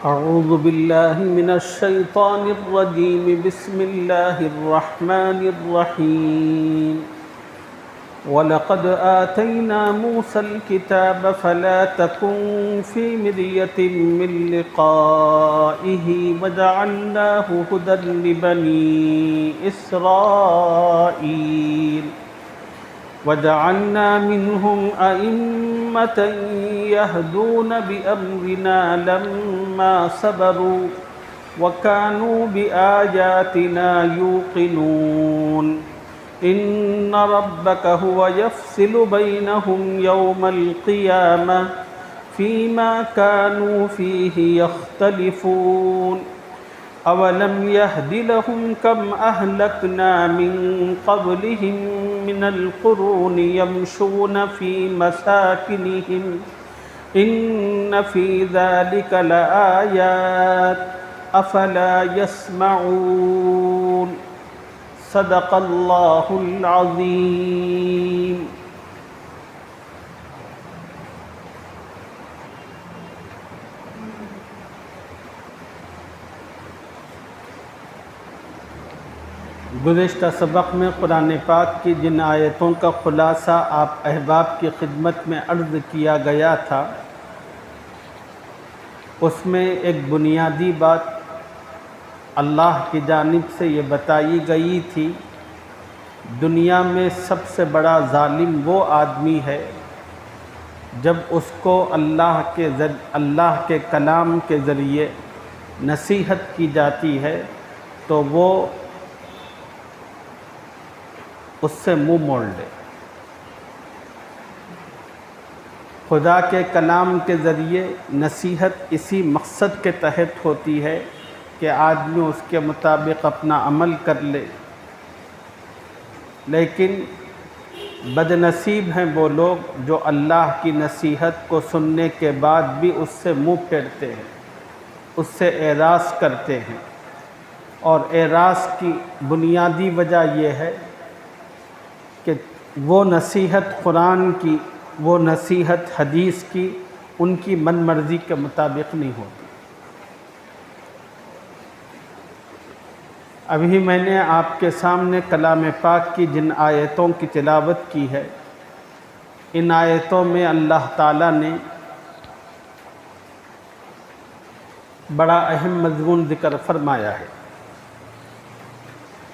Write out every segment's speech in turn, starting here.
أعوذ بالله من الشيطان الرجيم. بسم الله الرحمن الرحيم. ولقد آتينا موسى الكتاب فلا تكن في مرية من لقائه وجعلناه هدى لبني إسرائيل وجعلنا منهم أئمة يهدون بأمرنا لما صبروا وكانوا بآياتنا يوقنون. إن ربك هو يفصل بينهم يوم القيامة فيما كانوا فيه يختلفون. أولم يهد لهم كم أهلكنا من قبلهم من القرون يمشون في مساكنهم إن في ذلك لآيات أفلا يسمعون. صدق الله العظيم. گزشتہ سبق میں قرآن پاک کی جن آیتوں کا خلاصہ آپ احباب کی خدمت میں عرض کیا گیا تھا، اس میں ایک بنیادی بات اللہ کی جانب سے یہ بتائی گئی تھی، دنیا میں سب سے بڑا ظالم وہ آدمی ہے جب اس کو اللہ کے کلام کے ذریعے نصیحت کی جاتی ہے تو وہ اس سے منہ موڑ لے۔ خدا کے کلام کے ذریعے نصیحت اسی مقصد کے تحت ہوتی ہے کہ آدمی اس کے مطابق اپنا عمل کر لے، لیکن بد نصیب ہیں وہ لوگ جو اللہ کی نصیحت کو سننے کے بعد بھی اس سے منہ پھیرتے ہیں، اس سے اعراض کرتے ہیں، اور اعراض کی بنیادی وجہ یہ ہے کہ وہ نصیحت قرآن کی، وہ نصیحت حدیث کی ان کی من مرضی کے مطابق نہیں ہوتی۔ ابھی میں نے آپ کے سامنے کلام پاک کی جن آیتوں کی تلاوت کی ہے، ان آیتوں میں اللہ تعالیٰ نے بڑا اہم مضمون ذکر فرمایا ہے۔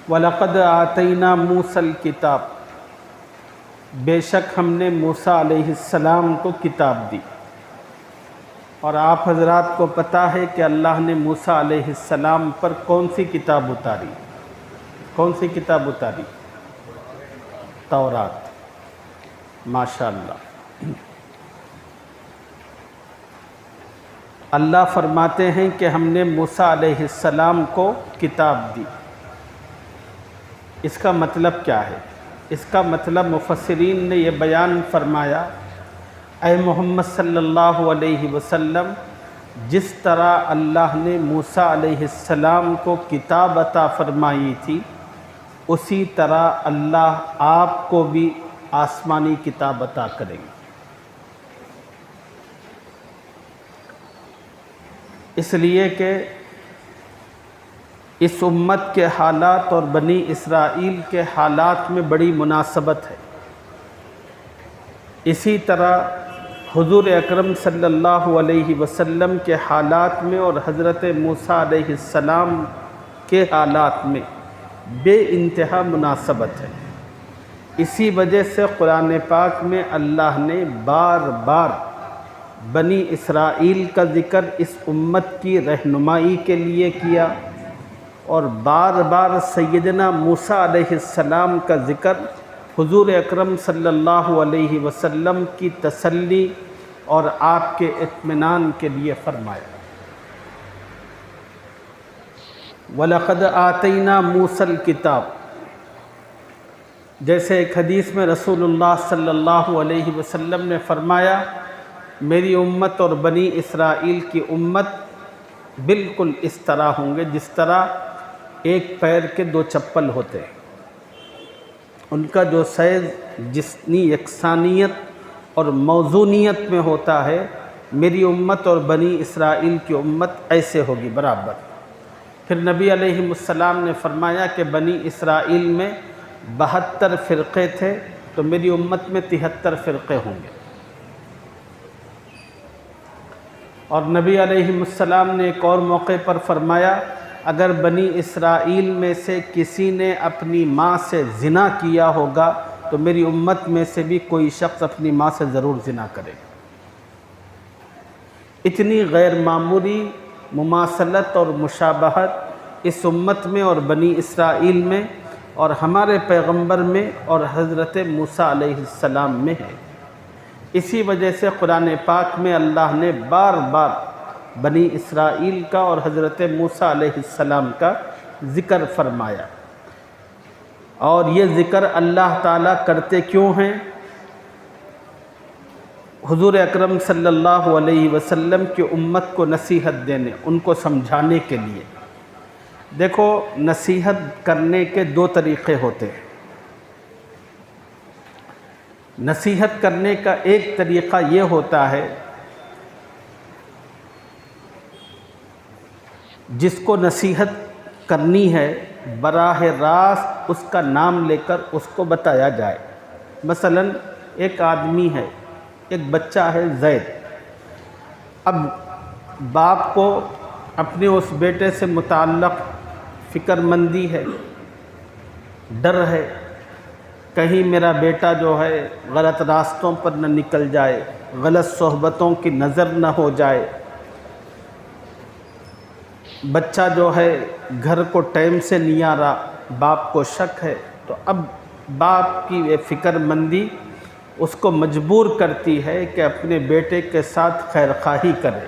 وَلَقَدْ آتَيْنَا مُوسَى الْكِتَابَ، بے شک ہم نے موسیٰ علیہ السلام کو کتاب دی، اور آپ حضرات کو پتہ ہے کہ اللہ نے موسیٰ علیہ السلام پر کون سی کتاب اتاری؟ کون سی کتاب اتاری؟ تورات۔ ماشاءاللہ۔ اللہ فرماتے ہیں کہ ہم نے موسیٰ علیہ السلام کو کتاب دی۔ اس کا مطلب کیا ہے؟ اس کا مطلب مفسرین نے یہ بیان فرمایا، اے محمد صلی اللہ علیہ وسلم، جس طرح اللہ نے موسیٰ علیہ السلام کو کتاب عطا فرمائی تھی، اسی طرح اللہ آپ کو بھی آسمانی کتاب عطا کریں گے۔ اس لیے کہ اس امت کے حالات اور بنی اسرائیل کے حالات میں بڑی مناسبت ہے۔ اسی طرح حضور اکرم صلی اللہ علیہ وسلم کے حالات میں اور حضرت موسیٰ علیہ السلام کے حالات میں بے انتہا مناسبت ہے۔ اسی وجہ سے قرآن پاک میں اللہ نے بار بار بنی اسرائیل کا ذکر اس امت کی رہنمائی کے لیے کیا، اور بار بار سیدنا موسیٰ علیہ السلام کا ذکر حضور اکرم صلی اللہ علیہ وسلم کی تسلی اور آپ کے اطمینان کے لیے فرمایا۔ وَلَقَدْ آتَيْنَا مُوسَى الْكِتَابَ، جیسے ایک حدیث میں رسول اللہ صلی اللہ علیہ وسلم نے فرمایا، میری امت اور بنی اسرائیل کی امت بالکل اس طرح ہوں گے جس طرح ایک پیر کے دو چپل ہوتے ہیں، ان کا جو سائز جسمی یکسانیت اور موزونیت میں ہوتا ہے، میری امت اور بنی اسرائیل کی امت ایسے ہوگی برابر۔ پھر نبی علیہ السلام نے فرمایا کہ بنی اسرائیل میں 72 فرقے تھے، تو میری امت میں 73 فرقے ہوں گے۔ اور نبی علیہ السلام نے ایک اور موقع پر فرمایا، اگر بنی اسرائیل میں سے کسی نے اپنی ماں سے زنا کیا ہوگا تو میری امت میں سے بھی کوئی شخص اپنی ماں سے ضرور زنا کرے۔ اتنی غیر معمولی مماثلت اور مشابہت اس امت میں اور بنی اسرائیل میں اور ہمارے پیغمبر میں اور حضرت موسیٰ علیہ السلام میں ہے۔ اسی وجہ سے قرآن پاک میں اللہ نے بار بار بنی اسرائیل کا اور حضرت موسیٰ علیہ السلام کا ذکر فرمایا۔ اور یہ ذکر اللہ تعالیٰ کرتے کیوں ہیں؟ حضور اکرم صلی اللہ علیہ وسلم کی امت کو نصیحت دینے، ان کو سمجھانے کے لیے۔ دیکھو، نصیحت کرنے کے 2 طریقے ہوتے ہیں۔ نصیحت کرنے کا ایک طریقہ یہ ہوتا ہے، جس کو نصیحت کرنی ہے براہ راست اس کا نام لے کر اس کو بتایا جائے۔ مثلا ایک آدمی ہے، ایک بچہ ہے زید، اب باپ کو اپنے اس بیٹے سے متعلق فکر مندی ہے، ڈر ہے، کہیں میرا بیٹا جو ہے غلط راستوں پر نہ نکل جائے، غلط صحبتوں کی نظر نہ ہو جائے، بچہ جو ہے گھر کو ٹائم سے نہیں آ رہا، باپ کو شک ہے، تو اب باپ کی یہ فکر مندی اس کو مجبور کرتی ہے کہ اپنے بیٹے کے ساتھ خیر خواہی کرے۔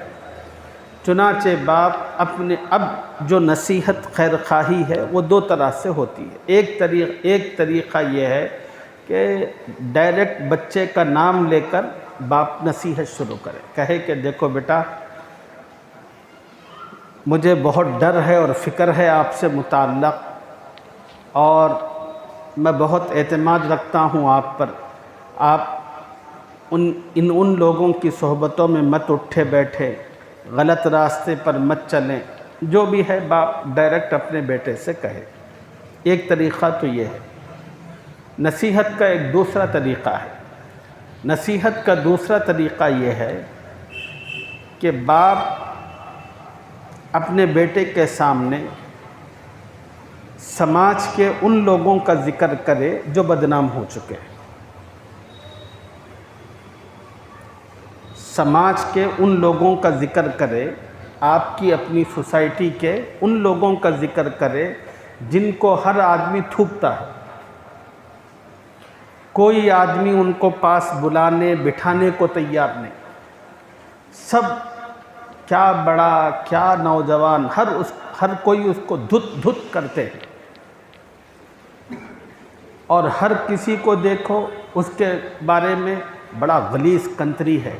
چنانچہ باپ اپنے اب جو نصیحت خیر خواہی ہے وہ 2 طرح سے ہوتی ہے۔ ایک طریقہ یہ ہے کہ ڈائریکٹ بچے کا نام لے کر باپ نصیحت شروع کرے، کہے کہ دیکھو بیٹا، مجھے بہت ڈر ہے اور فکر ہے آپ سے متعلق، اور میں بہت اعتماد رکھتا ہوں آپ پر، آپ ان لوگوں کی صحبتوں میں مت اٹھے بیٹھے، غلط راستے پر مت چلیں، جو بھی ہے باپ ڈائریکٹ اپنے بیٹے سے کہے۔ ایک طریقہ تو یہ ہے۔ نصیحت کا ایک دوسرا طریقہ ہے۔ نصیحت کا دوسرا طریقہ یہ ہے کہ باپ اپنے بیٹے کے سامنے سماج کے ان لوگوں کا ذکر کرے جو بدنام ہو چکے ہیں، سماج کے ان لوگوں کا ذکر کرے، آپ کی اپنی سوسائٹی کے ان لوگوں کا ذکر کرے جن کو ہر آدمی تھوکتا ہے، کوئی آدمی ان کو پاس بلانے بٹھانے کو تیار نہیں، سب کیا بڑا کیا نوجوان، ہر کوئی اس کو دھت کرتے ہیں، اور ہر کسی کو دیکھو اس کے بارے میں بڑا غلیظ کنتری ہے،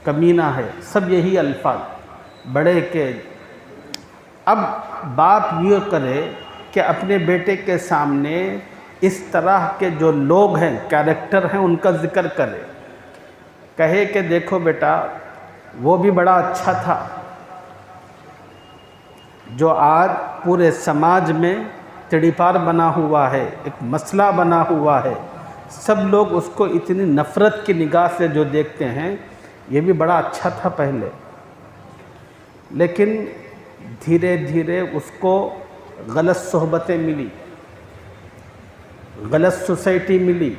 کمینہ ہے، سب یہی الفاظ بڑے کے۔ اب باپ یہ کرے کہ اپنے بیٹے کے سامنے اس طرح کے جو لوگ ہیں، کیریکٹر ہیں، ان کا ذکر کرے، کہے کہ دیکھو بیٹا، وہ بھی بڑا اچھا تھا جو آج پورے سماج میں تڑیپار بنا ہوا ہے، ایک مسئلہ بنا ہوا ہے، سب لوگ اس کو اتنی نفرت کی نگاہ سے جو دیکھتے ہیں، یہ بھی بڑا اچھا تھا پہلے، لیکن دھیرے دھیرے اس کو غلط صحبتیں ملی، غلط سوسائٹی ملی،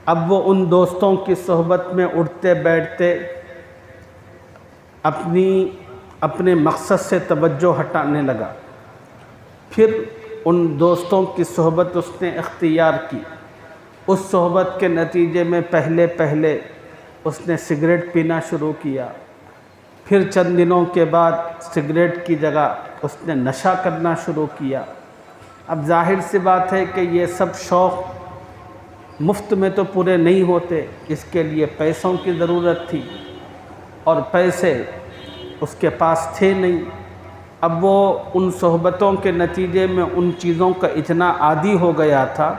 اب وہ ان دوستوں کی صحبت میں اٹھتے بیٹھتے اپنے مقصد سے توجہ ہٹانے لگا، پھر ان دوستوں کی صحبت اس نے اختیار کی، اس صحبت کے نتیجے میں پہلے اس نے سگریٹ پینا شروع کیا، پھر چند دنوں کے بعد سگریٹ کی جگہ اس نے نشہ کرنا شروع کیا۔ اب ظاہر سی بات ہے کہ یہ سب شوق مفت میں تو پورے نہیں ہوتے، اس کے لیے پیسوں کی ضرورت تھی، اور پیسے اس کے پاس تھے نہیں۔ اب وہ ان صحبتوں کے نتیجے میں ان چیزوں کا اتنا عادی ہو گیا تھا،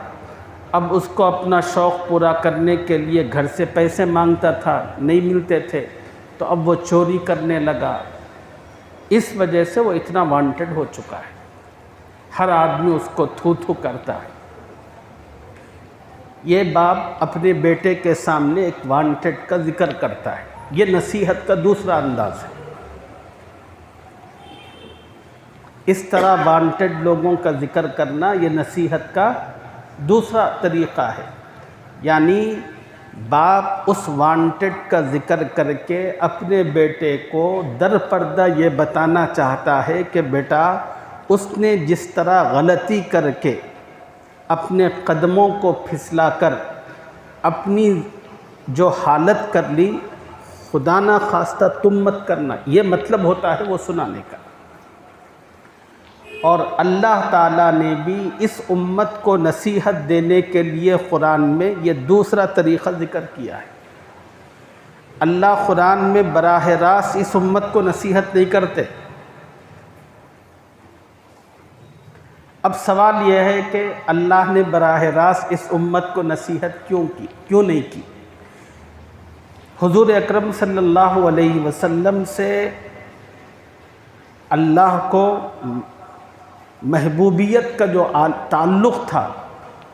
اب اس کو اپنا شوق پورا کرنے کے لیے گھر سے پیسے مانگتا تھا، نہیں ملتے تھے، تو اب وہ چوری کرنے لگا، اس وجہ سے وہ اتنا وانٹڈ ہو چکا ہے، ہر آدمی اس کو تھو تھو کرتا ہے۔ یہ باپ اپنے بیٹے کے سامنے ایک وانٹڈ کا ذکر کرتا ہے، یہ نصیحت کا دوسرا انداز ہے۔ اس طرح وانٹڈ لوگوں کا ذکر کرنا یہ نصیحت کا دوسرا طریقہ ہے، یعنی باپ اس وانٹڈ کا ذکر کر کے اپنے بیٹے کو در پردہ یہ بتانا چاہتا ہے کہ بیٹا اس نے جس طرح غلطی کر کے اپنے قدموں کو پھسلا کر اپنی جو حالت کر لی، خدا نہ خواستہ تم مت کرنا، یہ مطلب ہوتا ہے وہ سنانے کا۔ اور اللہ تعالیٰ نے بھی اس امت کو نصیحت دینے کے لیے قرآن میں یہ دوسرا طریقہ ذکر کیا ہے۔ اللہ قرآن میں براہ راست اس امت کو نصیحت نہیں کرتے۔ اب سوال یہ ہے کہ اللہ نے براہ راست اس امت کو نصیحت کیوں نہیں کی؟ حضور اکرم صلی اللہ علیہ وسلم سے اللہ کو محبوبیت کا جو تعلق تھا،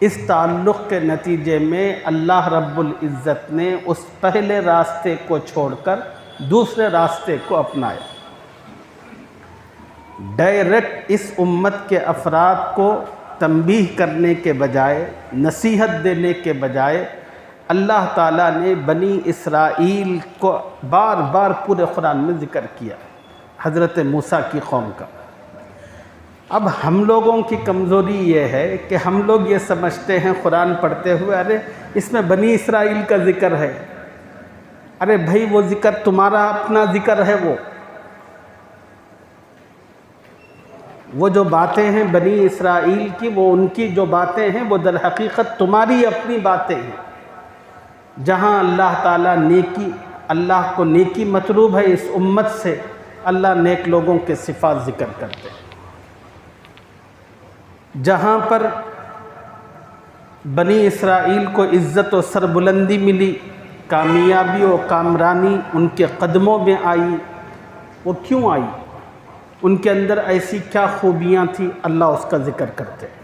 اس تعلق کے نتیجے میں اللہ رب العزت نے اس پہلے راستے کو چھوڑ کر دوسرے راستے کو اپنایا۔ ڈائریکٹ اس امت کے افراد کو تنبیہ کرنے کے بجائے، نصیحت دینے کے بجائے، اللہ تعالیٰ نے بنی اسرائیل کو بار بار پورے قرآن میں ذکر کیا، حضرت موسیٰ کی قوم کا۔ اب ہم لوگوں کی کمزوری یہ ہے کہ ہم لوگ یہ سمجھتے ہیں قرآن پڑھتے ہوئے، ارے اس میں بنی اسرائیل کا ذکر ہے، ارے بھائی وہ ذکر تمہارا اپنا ذکر ہے، وہ جو باتیں ہیں بنی اسرائیل کی، وہ ان کی جو باتیں ہیں وہ در حقیقت تمہاری اپنی باتیں ہیں۔ جہاں اللہ تعالیٰ اللہ کو نیکی مطلوب ہے اس امت سے، اللہ نیک لوگوں کے صفات ذکر کرتے ہیں۔ جہاں پر بنی اسرائیل کو عزت و سربلندی ملی، کامیابی و کامرانی ان کے قدموں میں آئی، وہ کیوں آئی؟ ان کے اندر ایسی کیا خوبیاں تھیں؟ اللہ اس کا ذکر کرتے ہیں۔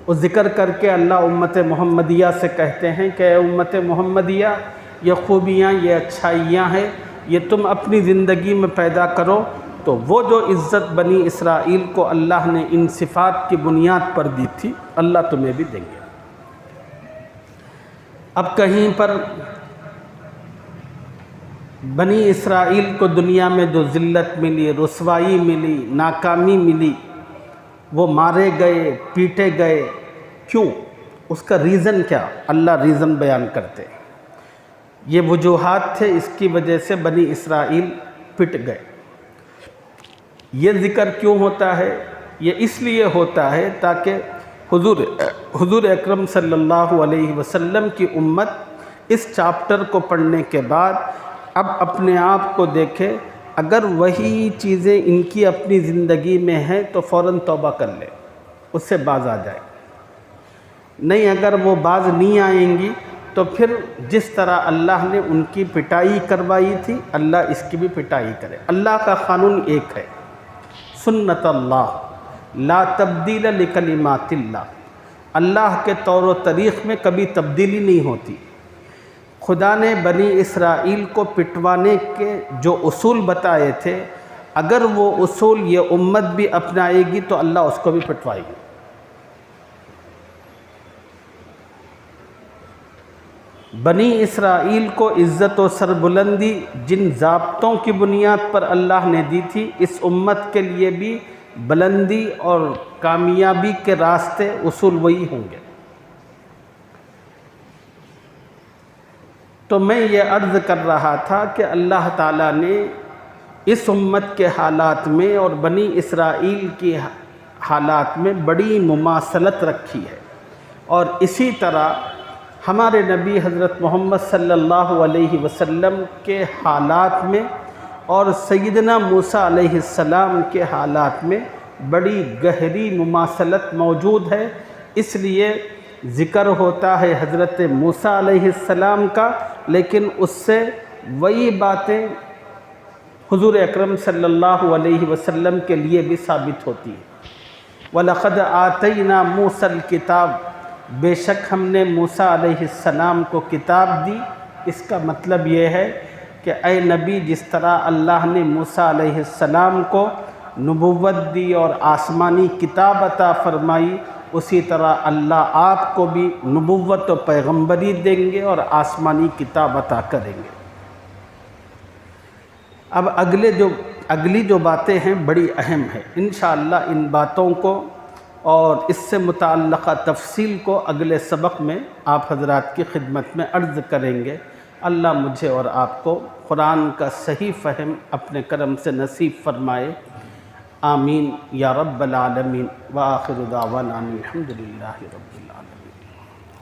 وہ ذکر کر کے اللہ امت محمدیہ سے کہتے ہیں کہ اے امت محمدیہ، یہ خوبیاں، یہ اچھائیاں ہیں، یہ تم اپنی زندگی میں پیدا کرو، تو وہ جو عزت بنی اسرائیل کو اللہ نے ان صفات کی بنیاد پر دی تھی، اللہ تمہیں بھی دیں گے۔ اب کہیں پر بنی اسرائیل کو دنیا میں جو ذلت ملی، رسوائی ملی، ناکامی ملی، وہ مارے گئے، پیٹے گئے، کیوں؟ اس کا ریزن کیا؟ اللہ ریزن بیان کرتے ہیں۔ یہ وجوہات تھے، اس کی وجہ سے بنی اسرائیل پٹ گئے۔ یہ ذکر کیوں ہوتا ہے؟ یہ اس لیے ہوتا ہے تاکہ حضور اکرم صلی اللہ علیہ وسلم کی امت اس چاپٹر کو پڑھنے کے بعد اب اپنے آپ کو دیکھے، اگر وہی چیزیں ان کی اپنی زندگی میں ہیں تو فوراً توبہ کر لے، اس سے باز آ جائے۔ نہیں، اگر وہ باز نہیں آئیں گی تو پھر جس طرح اللہ نے ان کی پٹائی کروائی تھی، اللہ اس کی بھی پٹائی کرے۔ اللہ کا قانون ایک ہے، سنت اللہ لا تبدیل لکلمات اللہ، اللہ کے طور و طریق میں کبھی تبدیلی نہیں ہوتی۔ خدا نے بنی اسرائیل کو پٹوانے کے جو اصول بتائے تھے، اگر وہ اصول یہ امت بھی اپنائے گی تو اللہ اس کو بھی پٹوائے گی۔ بنی اسرائیل کو عزت و سربلندی جن ضابطوں کی بنیاد پر اللہ نے دی تھی، اس امت کے لیے بھی بلندی اور کامیابی کے راستے اصول وہی ہوں گے۔ تو میں یہ عرض کر رہا تھا کہ اللہ تعالیٰ نے اس امت کے حالات میں اور بنی اسرائیل کی حالات میں بڑی مماثلت رکھی ہے، اور اسی طرح ہمارے نبی حضرت محمد صلی اللہ علیہ وسلم کے حالات میں اور سیدنا موسیٰ علیہ السلام کے حالات میں بڑی گہری مماثلت موجود ہے۔ اس لیے ذکر ہوتا ہے حضرت موسیٰ علیہ السلام کا، لیکن اس سے وہی باتیں حضور اکرم صلی اللہ علیہ وسلم کے لیے بھی ثابت ہوتی ہیں۔ وَلَقَدْ آتَيْنَا مُوسَى الْكِتَابَ، بے شک ہم نے موسیٰ علیہ السلام کو کتاب دی۔ اس کا مطلب یہ ہے کہ اے نبی، جس طرح اللہ نے موسیٰ علیہ السلام کو نبوت دی اور آسمانی کتاب عطا فرمائی، اسی طرح اللہ آپ کو بھی نبوت و پیغمبری دیں گے اور آسمانی کتاب عطا کریں گے۔ اب اگلی جو باتیں ہیں بڑی اہم ہیں۔ انشاءاللہ ان باتوں کو اور اس سے متعلقہ تفصیل کو اگلے سبق میں آپ حضرات کی خدمت میں عرض کریں گے۔ اللہ مجھے اور آپ کو قرآن کا صحیح فہم اپنے کرم سے نصیب فرمائے، آمین یا رب العالمین۔ وآخر دعوانا الحمدللہ رب العالمین۔